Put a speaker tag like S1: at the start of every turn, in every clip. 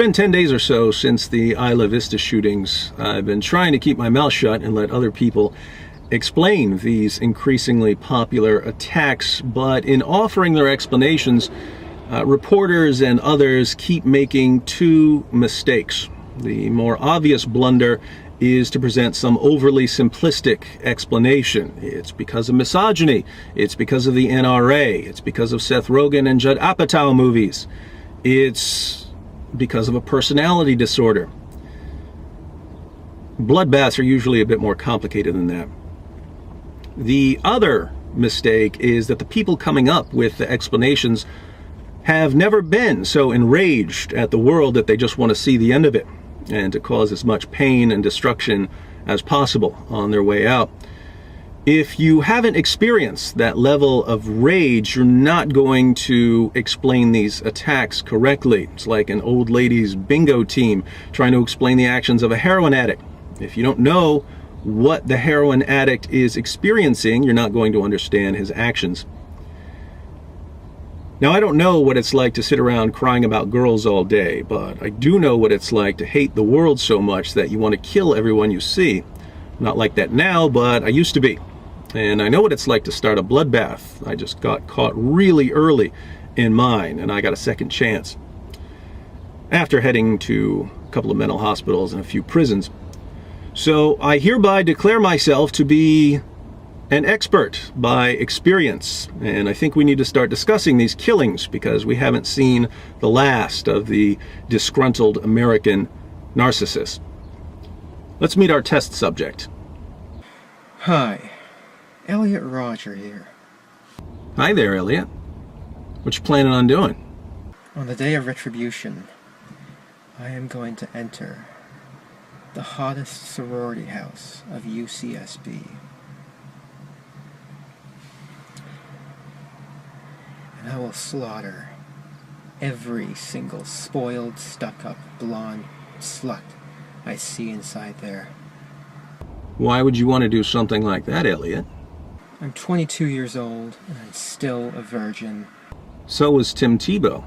S1: been 10 days or so since the Isla Vista shootings. I've been trying to keep my mouth shut and let other people explain these increasingly popular attacks, but in offering their explanations, reporters and others keep making two mistakes. The more obvious blunder is to present some overly simplistic explanation. It's because of misogyny, it's because of the NRA, it's because of Seth Rogen and Judd Apatow movies, it's because of a personality disorder. Bloodbaths are usually a bit more complicated than that. The other mistake is that the people coming up with the explanations have never been so enraged at the world that they just want to see the end of it and to cause as much pain and destruction as possible on their way out. If you haven't experienced that level of rage, you're not going to explain these attacks correctly. It's like an old lady's bingo team trying to explain the actions of a heroin addict. If you don't know what the heroin addict is experiencing, you're not going to understand his actions. Now, I don't know what it's like to sit around crying about girls all day, but I do know what it's like to hate the world so much that you want to kill everyone you see. Not like that now, but I used to be. And I know what it's like to start a bloodbath. I just got caught really early in mine, and I got a second chance. After heading to a couple of mental hospitals and a few prisons. So I hereby declare myself to be an expert by experience, and I think we need to start discussing these killings because we haven't seen the last of the disgruntled American narcissist. Let's meet our test subject.
S2: Hi, Elliot Rodger here.
S1: Hi there, Elliot. What you planning on doing?
S2: On the day of Retribution, I am going to enter the hottest sorority house of UCSB. And I will slaughter every single spoiled, stuck-up, blonde slut I see inside there.
S1: Why would you want to do something like that, Elliot?
S2: I'm 22 years old, and I'm still a virgin.
S1: So was Tim Tebow.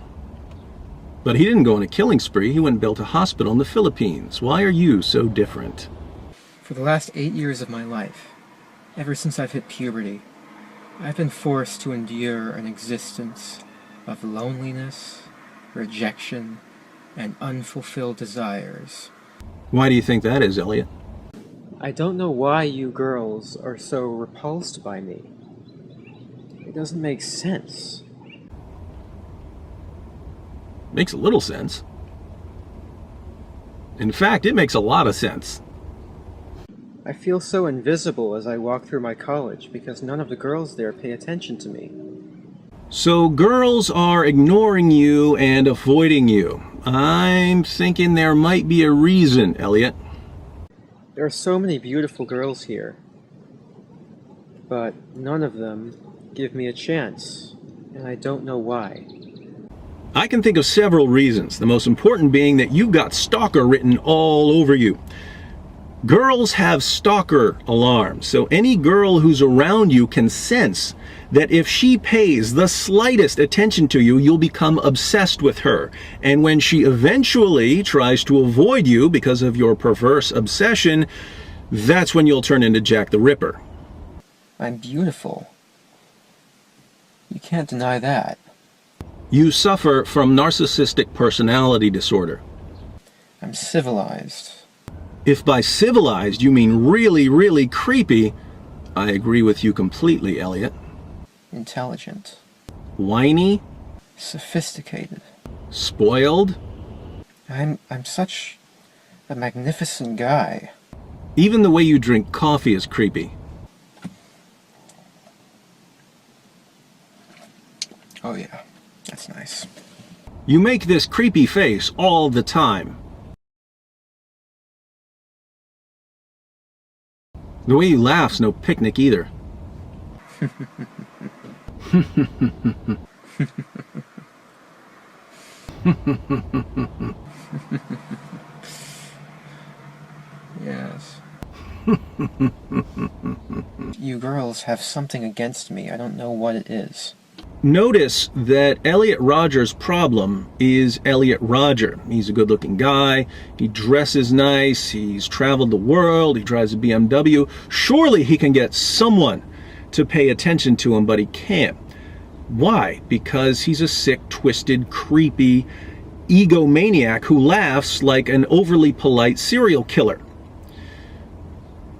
S1: But he didn't go on a killing spree, he went and built a hospital in the Philippines. Why are you so different?
S2: For the last 8 years of my life, ever since I've hit puberty, I've been forced to endure an existence of loneliness, rejection, and unfulfilled desires.
S1: Why do you think that is, Elliot?
S2: I don't know why you girls are so repulsed by me. It doesn't make sense.
S1: Makes a little sense. In fact, it makes a lot of sense.
S2: I feel so invisible as I walk through my college because none of the girls there pay attention to me.
S1: So girls are ignoring you and avoiding you. I'm thinking there might be a reason, Elliot.
S2: There are so many beautiful girls here, but none of them give me a chance, and I don't know why.
S1: I can think of several reasons, the most important being that you've got stalker written all over you. Girls have stalker alarms, so any girl who's around you can sense that if she pays the slightest attention to you, you'll become obsessed with her. And when she eventually tries to avoid you because of your perverse obsession, that's when you'll turn into Jack the Ripper.
S2: I'm beautiful. You can't deny that.
S1: You suffer from narcissistic personality disorder.
S2: I'm civilized.
S1: If by civilized you mean really, really creepy, I agree with you completely, Elliot.
S2: Intelligent.
S1: Whiny?
S2: Sophisticated.
S1: Spoiled?
S2: I'm such a magnificent guy.
S1: Even the way you drink coffee is creepy.
S2: Oh yeah, that's nice.
S1: You make this creepy face all the time. The way you laugh's no picnic either.
S2: Yes. You girls have something against me. I don't know what it is.
S1: Notice that Elliot Rodger's problem is Elliot Rodger. He's a good-looking guy. He dresses nice. He's traveled the world. He drives a BMW. Surely he can get someone to pay attention to him, but he can't. Why? Because he's a sick, twisted, creepy egomaniac who laughs like an overly polite serial killer.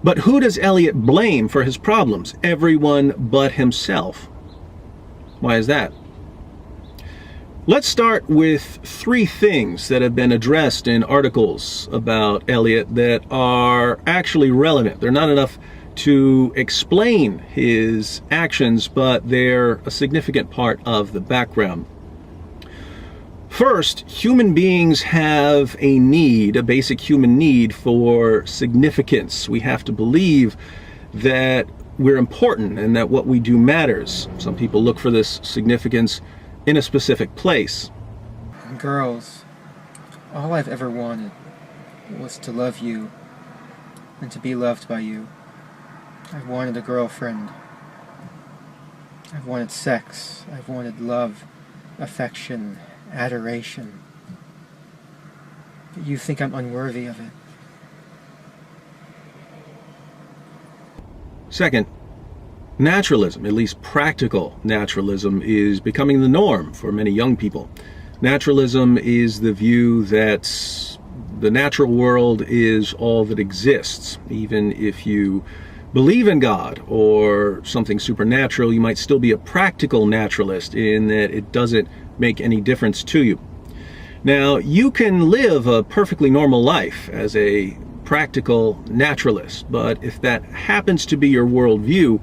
S1: But who does Elliot blame for his problems? Everyone but himself. Why is that? Let's start with 3 things that have been addressed in articles about Elliot that are actually relevant. They're not enough to explain his actions, but they're a significant part of the background. First, human beings have a need, a basic human need for significance. We have to believe that we're important and that what we do matters. Some people look for this significance in a specific place.
S2: Girls, all I've ever wanted was to love you and to be loved by you. I've wanted a girlfriend. I've wanted sex. I've wanted love, affection, adoration. But you think I'm unworthy of it.
S1: Second, naturalism, at least practical naturalism, is becoming the norm for many young people. Naturalism is the view that the natural world is all that exists. Even if you believe in God or something supernatural, you might still be a practical naturalist in that it doesn't make any difference to you. Now, you can live a perfectly normal life as a practical naturalist, but if that happens to be your worldview,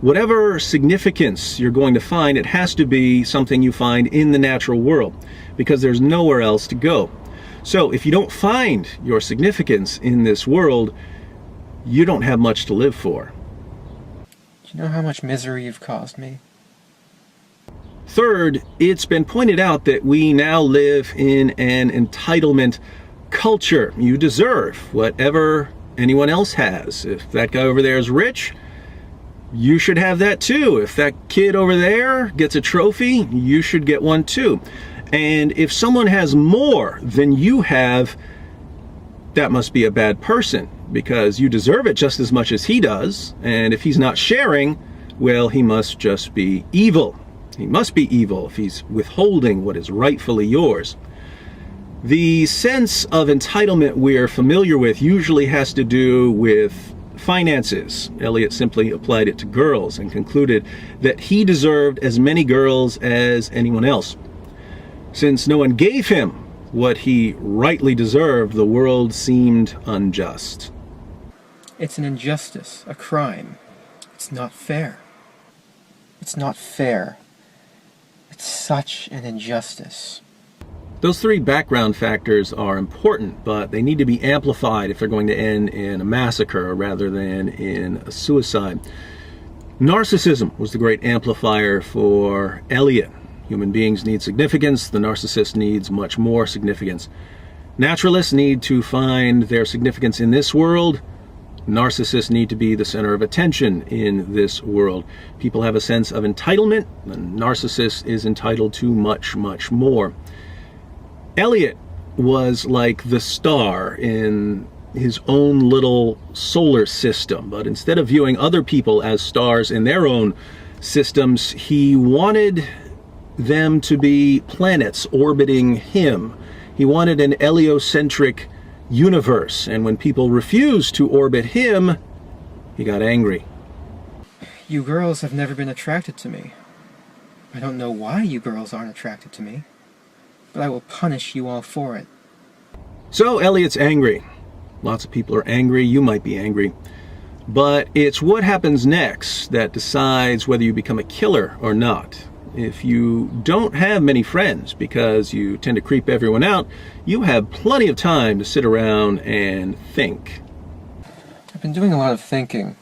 S1: whatever significance you're going to find, it has to be something you find in the natural world, because there's nowhere else to go. So if you don't find your significance in this world, you don't have much to live for.
S2: Do you know how much misery you've caused me?
S1: Third, it's been pointed out that we now live in an entitlement culture. You deserve whatever anyone else has. If that guy over there is rich, you should have that too. If that kid over there gets a trophy, you should get one too. And if someone has more than you have, that must be a bad person, because you deserve it just as much as he does. And if he's not sharing, well, he must just be evil. He must be evil if he's withholding what is rightfully yours. The sense of entitlement we're familiar with usually has to do with finances. Elliot simply applied it to girls and concluded that he deserved as many girls as anyone else. Since no one gave him what he rightly deserved, the world seemed unjust.
S2: It's an injustice, a crime. It's not fair. It's not fair. It's such an injustice.
S1: Those 3 background factors are important, but they need to be amplified if they're going to end in a massacre rather than in a suicide. Narcissism was the great amplifier for Elliot. Human beings need significance. The narcissist needs much more significance. Naturalists need to find their significance in this world. Narcissists need to be the center of attention in this world. People have a sense of entitlement. The narcissist is entitled to much, much more. Elliot was like the star in his own little solar system, but instead of viewing other people as stars in their own systems, he wanted them to be planets orbiting him. He wanted an heliocentric universe, and when people refused to orbit him, he got angry.
S2: You girls have never been attracted to me. I don't know why you girls aren't attracted to me, but I will punish you all for it.
S1: So Elliot's angry. Lots of people are angry. You might be angry. But it's what happens next that decides whether you become a killer or not. If you don't have many friends because you tend to creep everyone out, you have plenty of time to sit around and think.
S2: I've been doing a lot of thinking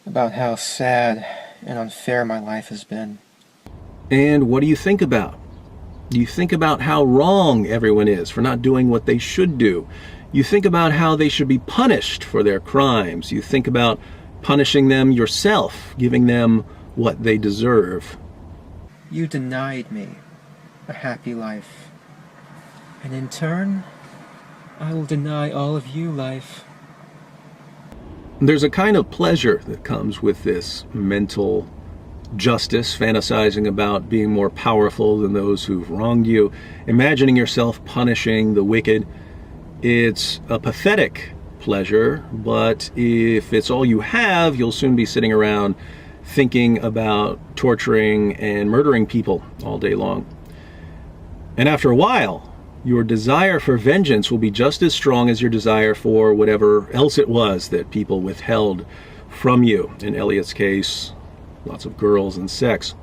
S2: about how sad and unfair my life has been.
S1: And what do you think about? You think about how wrong everyone is for not doing what they should do. You think about how they should be punished for their crimes. You think about punishing them yourself, giving them what they deserve.
S2: You denied me a happy life, and in turn, I will deny all of you life.
S1: There's a kind of pleasure that comes with this mental justice, fantasizing about being more powerful than those who've wronged you, imagining yourself punishing the wicked. It's a pathetic pleasure, but if it's all you have, you'll soon be sitting around thinking about torturing and murdering people all day long. And after a while, your desire for vengeance will be just as strong as your desire for whatever else it was that people withheld from you. In Elliot's case, lots of girls and sex.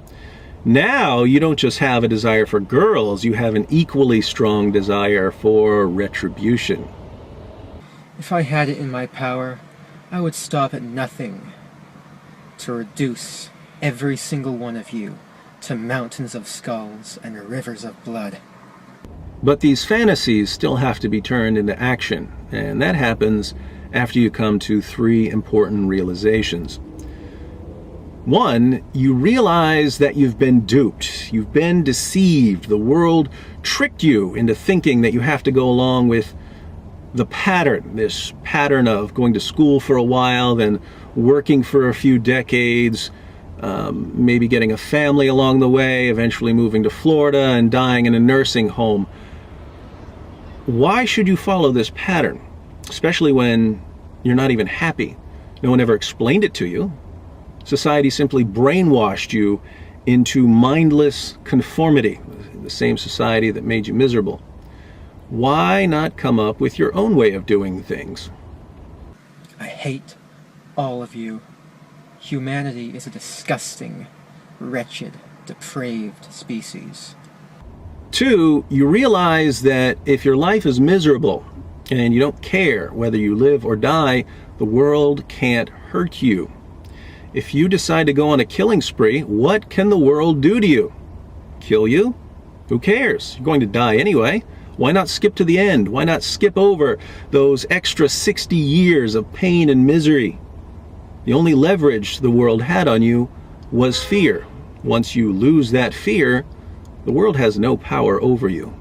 S1: Now, you don't just have a desire for girls, you have an equally strong desire for retribution.
S2: If I had it in my power, I would stop at nothing to reduce every single one of you to mountains of skulls and rivers of blood.
S1: But these fantasies still have to be turned into action, and that happens after you come to 3 important realizations. 1, you realize that you've been duped, you've been deceived. The world tricked you into thinking that you have to go along with the pattern, this pattern of going to school for a while, then working for a few decades, maybe getting a family along the way, eventually moving to Florida and dying in a nursing home. Why should you follow this pattern, especially when you're not even happy? No one ever explained it to you. Society simply brainwashed you into mindless conformity, the same society that made you miserable. Why not come up with your own way of doing things?
S2: I hate all of you. Humanity is a disgusting, wretched, depraved species.
S1: 2, you realize that if your life is miserable and you don't care whether you live or die, the world can't hurt you. If you decide to go on a killing spree, what can the world do to you? Kill you? Who cares? You're going to die anyway. Why not skip to the end? Why not skip over those extra 60 years of pain and misery? The only leverage the world had on you was fear. Once you lose that fear, the world has no power over you.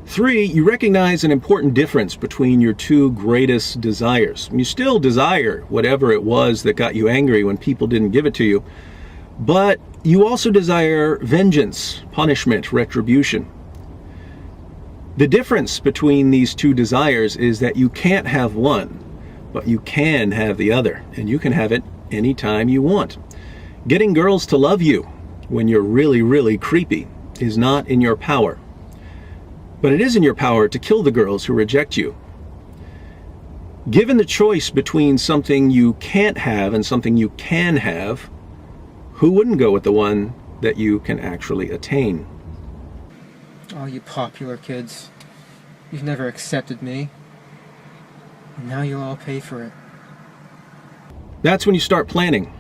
S1: 3, you recognize an important difference between your 2 greatest desires. You still desire whatever it was that got you angry when people didn't give it to you, but you also desire vengeance, punishment, retribution. The difference between these 2 desires is that you can't have one, but you can have the other, and you can have it anytime you want. Getting girls to love you when you're really, really creepy is not in your power. But it is in your power to kill the girls who reject you. Given the choice between something you can't have and something you can have, who wouldn't go with the one that you can actually attain?
S2: All you popular kids, you've never accepted me, and now you'll all pay for it.
S1: That's when you start planning.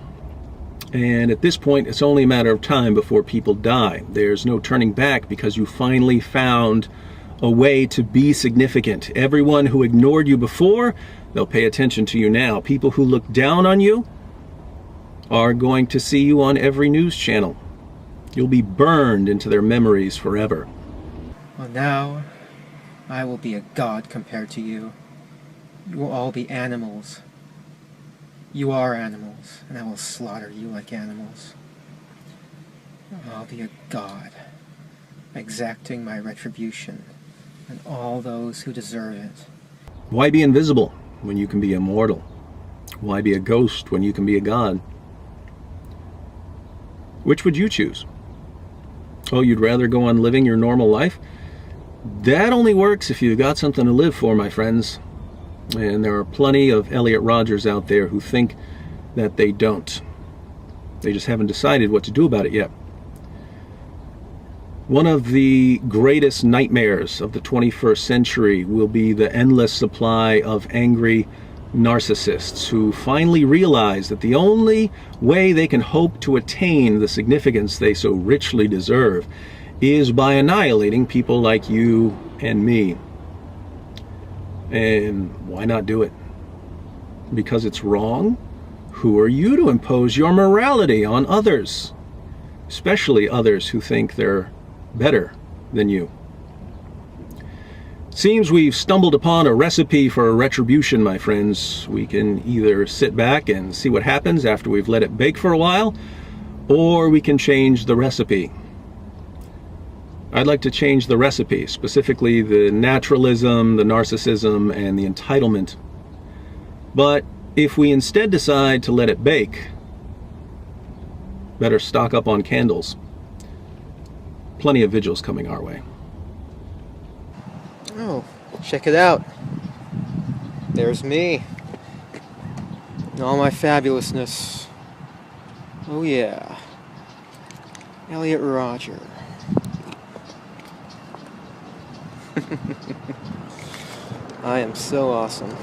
S1: And at this point, it's only a matter of time before people die. There's no turning back because you finally found a way to be significant. Everyone who ignored you before, they'll pay attention to you now. People who look down on you are going to see you on every news channel. You'll be burned into their memories forever.
S2: Well, now, I will be a god compared to you. You will all be animals. You are animals, and I will slaughter you like animals. I'll be a god, exacting my retribution on all those who deserve it.
S1: Why be invisible when you can be immortal? Why be a ghost when you can be a god? Which would you choose? Oh, you'd rather go on living your normal life? That only works if you've got something to live for, my friends. And there are plenty of Elliot Rodgers out there who think that they don't. They just haven't decided what to do about it yet. One of the greatest nightmares of the 21st century will be the endless supply of angry narcissists who finally realize that the only way they can hope to attain the significance they so richly deserve is by annihilating people like you and me. And why not do it? because it's wrong? Who are you to impose your morality on others, especially others who think they're better than you? Seems we've stumbled upon a recipe for retribution, my friends. We can either sit back and see what happens after we've let it bake for a while, or we can change the recipe. I'd like to change the recipe, specifically the naturalism, the narcissism, and the entitlement. But if we instead decide to let it bake, better stock up on candles. Plenty of vigils coming our way.
S2: Oh, check it out. There's me. In all my fabulousness. Oh yeah. Elliot Rodger. I am so awesome.